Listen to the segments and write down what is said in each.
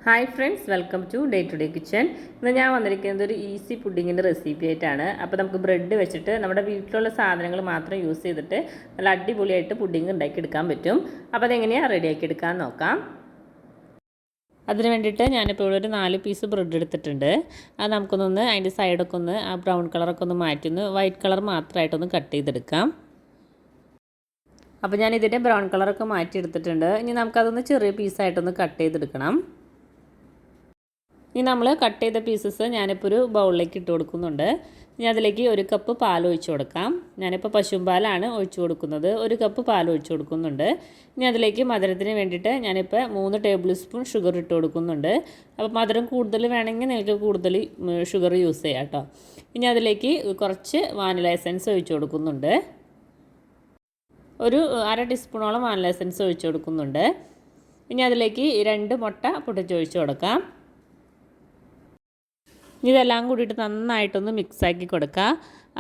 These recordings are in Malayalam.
Hi friends, welcome to day to day kitchen. ഇന്ന് ഞാൻ വന്നിരിക്കുന്നത് ഒരു ഈസി പുഡിങ്ങിൻ്റെ റെസിപ്പി ആയിട്ടാണ്. അപ്പോൾ നമുക്ക് ബ്രെഡ് വെച്ചിട്ട് നമ്മുടെ വീട്ടിലുള്ള സാധനങ്ങൾ മാത്രം യൂസ് ചെയ്തിട്ട് നല്ല അടിപൊളിയായിട്ട് പുഡിങ് ഉണ്ടാക്കിയെടുക്കാൻ പറ്റും. അപ്പോൾ അതെങ്ങനെയാണ് റെഡിയാക്കി എടുക്കാൻ നോക്കാം. അതിന് വേണ്ടിയിട്ട് ഞാനിപ്പോൾ ഇവിടെ ഒരു 4 പീസ് ബ്രെഡ് എടുത്തിട്ടുണ്ട്. അത് നമുക്കൊന്ന് അതിൻ്റെ സൈഡൊക്കെ ഒന്ന് ആ ബ്രൗൺ കളറൊക്കെ ഒന്ന് മാറ്റി വൈറ്റ് കളർ മാത്രമായിട്ടൊന്ന് കട്ട് ചെയ്തെടുക്കാം. അപ്പോൾ ഞാൻ ഇതിൻ്റെ ബ്രൗൺ കളറൊക്കെ മാറ്റി എടുത്തിട്ടുണ്ട്. ഇനി നമുക്കതൊന്ന് ചെറിയ പീസായിട്ടൊന്ന് കട്ട് ചെയ്തെടുക്കണം. ഇനി നമ്മൾ കട്ട് ചെയ്ത പീസസ് ഞാനിപ്പോൾ ഒരു ബൗളിലേക്ക് ഇട്ട് കൊടുക്കുന്നുണ്ട്. ഇനി അതിലേക്ക് 1 കപ്പ് പാൽ ഒഴിച്ച് കൊടുക്കാം. ഞാനിപ്പോൾ പശുമ്പാലാണ് ഒഴിച്ച് കൊടുക്കുന്നത്. 1 കപ്പ് പാൽ ഒഴിച്ച് കൊടുക്കുന്നുണ്ട്. ഇനി അതിലേക്ക് മധുരത്തിന് വേണ്ടിയിട്ട് ഞാനിപ്പോൾ 3 ടേബിൾ സ്പൂൺ ഷുഗർ ഇട്ട് കൊടുക്കുന്നുണ്ട്. അപ്പോൾ മധുരം കൂടുതൽ വേണമെങ്കിൽ നിങ്ങൾക്ക് കൂടുതൽ ഷുഗർ യൂസ് ചെയ്യാം കേട്ടോ. ഇനി അതിലേക്ക് കുറച്ച് വാനില എസൻസ് ഒഴിച്ച് കൊടുക്കുന്നുണ്ട്. ഒരു 1/2 ടീസ്പൂണോളം വാനില എസൻസ് ഒഴിച്ച് കൊടുക്കുന്നുണ്ട്. ഇനി അതിലേക്ക് 2 മുട്ട പൊട്ടിച്ചൊഴിച്ച് കൊടുക്കാം. ഇതെല്ലാം കൂടിയിട്ട് നന്നായിട്ടൊന്ന് മിക്സാക്കി കൊടുക്കുക.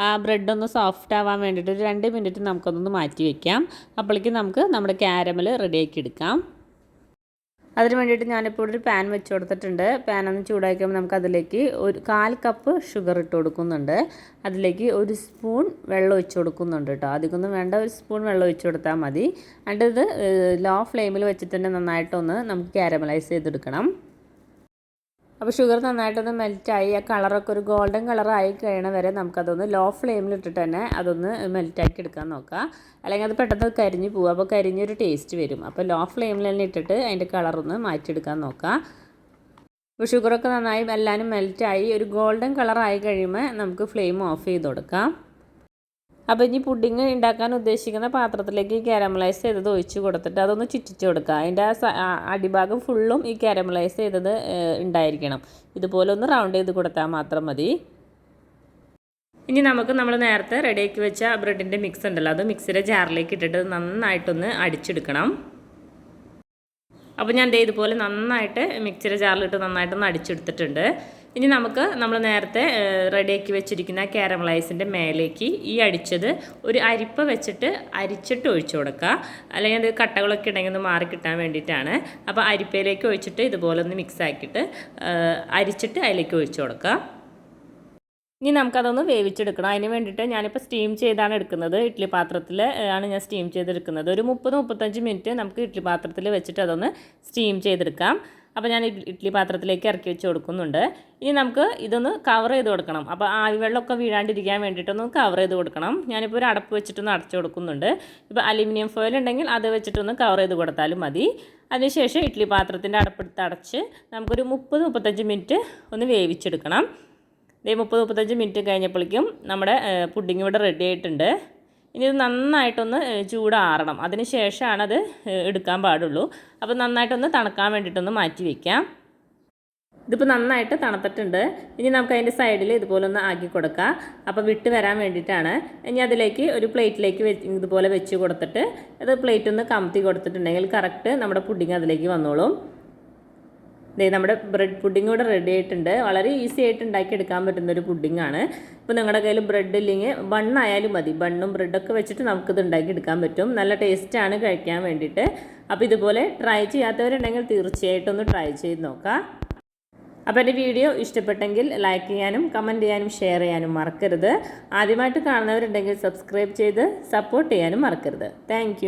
ആ ബ്രെഡൊന്ന് സോഫ്റ്റ് ആവാൻ വേണ്ടിയിട്ട് ഒരു 2 മിനിറ്റ് നമുക്കൊന്ന് മാറ്റി വയ്ക്കാം. അപ്പോഴേക്കും നമുക്ക് നമ്മുടെ കാരമൽ റെഡിയാക്കി എടുക്കാം. അതിന് വേണ്ടിയിട്ട് ഞാനിപ്പോൾ ഒരു പാൻ വെച്ച് കൊടുത്തിട്ടുണ്ട്. പാൻ ഒന്ന് ചൂടാക്കുമ്പോൾ നമുക്ക് അതിലേക്ക് ഒരു 1/4 കപ്പ് ഷുഗർ ഇട്ട് കൊടുക്കുന്നുണ്ട്. അതിലേക്ക് 1 സ്പൂൺ വെള്ളം ഒഴിച്ച് കൊടുക്കുന്നുണ്ട് കേട്ടോ. അധികമൊന്നും വേണ്ട, 1 സ്പൂൺ വെള്ളം ഒഴിച്ച് കൊടുത്താൽ മതി. എന്നിട്ട് ഇത് ലോ ഫ്ലെയിമിൽ വെച്ചിട്ട് തന്നെ നന്നായിട്ടൊന്ന് നമുക്ക് കാരമലൈസ് ചെയ്തെടുക്കണം. അപ്പോൾ ഷുഗർ നന്നായിട്ടൊന്ന് മെൽറ്റായി ആ കളറൊക്കെ ഒരു ഗോൾഡൻ കളറായി കഴിയണ വരെ നമുക്കതൊന്ന് ലോ ഫ്ലെയിമിലിട്ടിട്ട് തന്നെ അതൊന്ന് മെൽറ്റാക്കി എടുക്കാൻ നോക്കാം. അല്ലെങ്കിൽ അത് പെട്ടെന്ന് കരിഞ്ഞ് പോകും. അപ്പോൾ കരിഞ്ഞൊരു ടേസ്റ്റ് വരും. അപ്പോൾ ലോ ഫ്ലെയിമിൽ തന്നെ ഇട്ടിട്ട് അതിൻ്റെ കളറൊന്ന് മാറ്റിയെടുക്കാൻ നോക്കാം. അപ്പോൾ ഷുഗറൊക്കെ നന്നായി എല്ലാവരും മെൽറ്റായി ഒരു ഗോൾഡൻ കളറായി കഴിയുമ്പോൾ നമുക്ക് ഫ്ലെയിം ഓഫ് ചെയ്ത് കൊടുക്കാം. അപ്പോൾ ഇനി പുഡിങ് ഉണ്ടാക്കാൻ ഉദ്ദേശിക്കുന്ന പാത്രത്തിലേക്ക് ഈ കാരമലൈസ് ചെയ്തത് ഒഴിച്ച് കൊടുത്തിട്ട് അതൊന്ന് ചുറ്റിച്ച് കൊടുക്കുക. അതിൻ്റെ അടിഭാഗം ഫുള്ളും ഈ കാരമലൈസ് ചെയ്തത് ഉണ്ടായിരിക്കണം. ഇതുപോലെ ഒന്ന് റൗണ്ട് ചെയ്ത് കൊടുത്താൽ മാത്രം മതി. ഇനി നമുക്ക് നമ്മൾ നേരത്തെ റെഡിയാക്കി വെച്ച ബ്രെഡിൻ്റെ മിക്സ് ഉണ്ടല്ലോ, അത് മിക്സിയുടെ ജാറിലേക്ക് ഇട്ടിട്ട് നന്നായിട്ടൊന്ന് അടിച്ചെടുക്കണം. അപ്പോൾ ഞാൻ ഇതുപോലെ നന്നായിട്ട് മിക്സിയുടെ ജാറിലിട്ട് നന്നായിട്ടൊന്ന് അടിച്ചെടുത്തിട്ടുണ്ട്. ഇനി നമുക്ക് നമ്മൾ നേരത്തെ റെഡിയാക്കി വെച്ചിരിക്കുന്ന കാരമലൈസിൻ്റെ മേലേക്ക് ഈ അടിച്ചത് ഒരു അരിപ്പ വെച്ചിട്ട് അരിച്ചിട്ട് ഒഴിച്ചു കൊടുക്കുക. അല്ലെങ്കിൽ അത് കട്ടകളൊക്കെ ഉണ്ടെങ്കിൽ ഒന്ന് മാറി കിട്ടാൻ വേണ്ടിയിട്ടാണ്. അപ്പോൾ അരിപ്പയിലേക്ക് ഒഴിച്ചിട്ട് ഇതുപോലെ ഒന്ന് മിക്സ് ആക്കിയിട്ട് അരിച്ചിട്ട് അതിലേക്ക് ഒഴിച്ചു കൊടുക്കുക. ഇനി നമുക്കതൊന്ന് വേവിച്ചെടുക്കണം. അതിന് വേണ്ടിയിട്ട് ഞാനിപ്പോൾ സ്റ്റീം ചെയ്താണ് എടുക്കുന്നത്. ഇഡ്ഡലി പാത്രത്തിൽ ആണ് ഞാൻ സ്റ്റീം ചെയ്തെടുക്കുന്നത്. ഒരു 30-35 മിനിറ്റ് നമുക്ക് ഇഡ്ഡലി പാത്രത്തിൽ വെച്ചിട്ട് അതൊന്ന് സ്റ്റീം ചെയ്തെടുക്കാം. അപ്പോൾ ഞാൻ ഇഡ്ഡലി പാത്രത്തിലേക്ക് ഇറക്കി വെച്ച് കൊടുക്കുന്നുണ്ട്. ഇനി നമുക്ക് ഇതൊന്ന് കവർ ചെയ്ത് കൊടുക്കണം. അപ്പോൾ ആവിവെള്ളമൊക്കെ വീഴാണ്ടിരിക്കാൻ വേണ്ടിയിട്ടൊന്ന് കവർ ചെയ്ത് കൊടുക്കണം. ഞാനിപ്പോൾ ഒരു അടപ്പ് വെച്ചിട്ടൊന്ന് അടച്ചു കൊടുക്കുന്നുണ്ട്. ഇപ്പോൾ അലുമിനിയം ഫോയിൽ ഉണ്ടെങ്കിൽ അത് വെച്ചിട്ടൊന്ന് കവർ ചെയ്ത് കൊടുത്താലും മതി. അതിനുശേഷം ഇഡ്ഡലി പാത്രത്തിൻ്റെ അടപ്പെടുത്ത് അടച്ച് നമുക്കൊരു 30-35 മിനിറ്റ് ഒന്ന് വേവിച്ചെടുക്കണം. 30-35 മിനിറ്റ് കഴിഞ്ഞപ്പോഴേക്കും നമ്മുടെ പുഡിങ് ഇവിടെ റെഡി ആയിട്ടുണ്ട്. ഇനി ഇത് നന്നായിട്ടൊന്ന് ചൂടാറണം. അതിന് ശേഷമാണ് അത് എടുക്കാൻ പാടുള്ളൂ. അപ്പോൾ നന്നായിട്ടൊന്ന് തണുക്കാൻ വേണ്ടിയിട്ടൊന്ന് മാറ്റി വയ്ക്കാം. ഇതിപ്പോൾ നന്നായിട്ട് തണുത്തിട്ടുണ്ട്. ഇനി നമുക്ക് അതിൻ്റെ സൈഡിൽ ഇതുപോലെ ഒന്ന് ആക്കി കൊടുക്കാം. അപ്പോൾ വിട്ട് വരാൻ വേണ്ടിയിട്ടാണ്. ഇനി അതിലേക്ക് ഒരു പ്ലേറ്റിലേക്ക് ഇതുപോലെ വെച്ച് കൊടുത്തിട്ട് അത് പ്ലേറ്റ് ഒന്ന് കമത്തി കൊടുത്തിട്ടുണ്ടെങ്കിൽ കറക്റ്റ് നമ്മുടെ പുഡിങ് അതിലേക്ക് വന്നോളും. നമ്മുടെ ബ്രെഡ് പുഡിങ് ഇവിടെ റെഡി ആയിട്ടുണ്ട്. വളരെ ഈസി ആയിട്ട് ഉണ്ടാക്കിയെടുക്കാൻ പറ്റുന്നൊരു പുഡിങ്ങാണ്. ഇപ്പോൾ നിങ്ങളുടെ കയ്യിൽ ബ്രെഡ് ഇല്ലെങ്കിൽ ബണ്ണായാലും മതി. ബണ്ണും ബ്രെഡൊക്കെ വെച്ചിട്ട് നമുക്കിത് ഉണ്ടാക്കിയെടുക്കാൻ പറ്റും. നല്ല ടേസ്റ്റാണ് കഴിക്കാൻ വേണ്ടിയിട്ട്. അപ്പോൾ ഇതുപോലെ ട്രൈ ചെയ്യാത്തവരുണ്ടെങ്കിൽ തീർച്ചയായിട്ടും ഒന്ന് ട്രൈ ചെയ്ത് നോക്കാം. അപ്പോൾ എൻ്റെ വീഡിയോ ഇഷ്ടപ്പെട്ടെങ്കിൽ ലൈക്ക് ചെയ്യാനും കമൻറ്റ് ചെയ്യാനും ഷെയർ ചെയ്യാനും മറക്കരുത്. ആദ്യമായിട്ട് കാണുന്നവരുണ്ടെങ്കിൽ സബ്സ്ക്രൈബ് ചെയ്ത് സപ്പോർട്ട് ചെയ്യാനും മറക്കരുത്. താങ്ക്